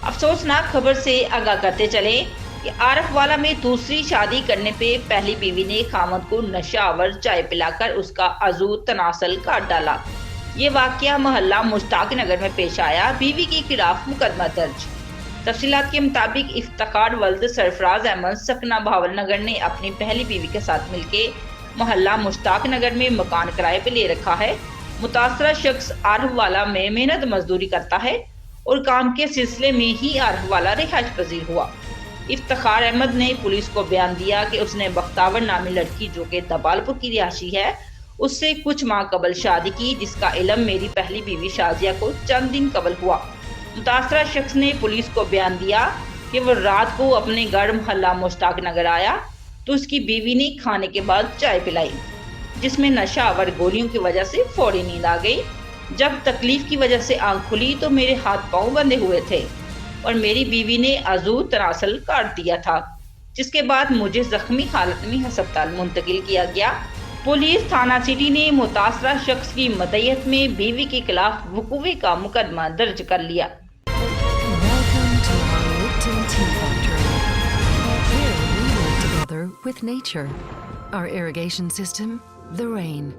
अफसोसनाक खबर से आगाह करते चले कि आरफ वाला में दूसरी शादी करने पे पहली बीवी ने खामद को नशावर चाय पिलाकर उसका अजू तनासल काट डाला। ये वाकया मोहल्ला मुश्ताक नगर में पेश आया। बीवी के खिलाफ मुकदमा दर्ज। तफसीलात के मुताबिक इफ्तिखार वल्द सरफराज अहमद सकना भावल नगर ने अपनी पहली बीवी के साथ मिलकर मोहल्ला मुश्ताक नगर में मकान किराए पे ले रखा है। मुतासरा शख्स आरफ वाला में मेहनत मजदूरी करता है और काम के सिलसिले में ही आरफ वाला रिहाइश पजीर हुआ। इफ्तिखार अहमद ने पुलिस को बयान दिया कि उसने बख्तावर नामी लड़की जो कि दबालपुर की रिहायशी है उससे कुछ माह कबल शादी की, जिसका इल्म मेरी पहली बीवी शाजिया को चंद दिन कबल हुआ। मुतासरा शख्स ने पुलिस को बयान दिया कि वो रात को अपने घर मोहल्ला मुश्ताक नगर आया तो उसकी बीवी ने खाने के बाद चाय पिलाई, जिसमें नशावर गोलियों की वजह से फौरी नींद आ गई। जब तकलीफ की वजह से आंख खुली तो मेरे हाथ पांव बंधे हुए थे और मेरी बीवी ने अजू तनासल काट दिया था, जिसके बाद मुझे जख्मी हालत में अस्पताल मुंतकिल किया गया। पुलिस थाना सिटी ने मुतासरा शख्स की मदयत में बीवी के खिलाफ वकूवे का मुकदमा दर्ज कर लिया। Welcome to our Lipton Tea Factory. Here we live together with nature. Our irrigation system, the rain.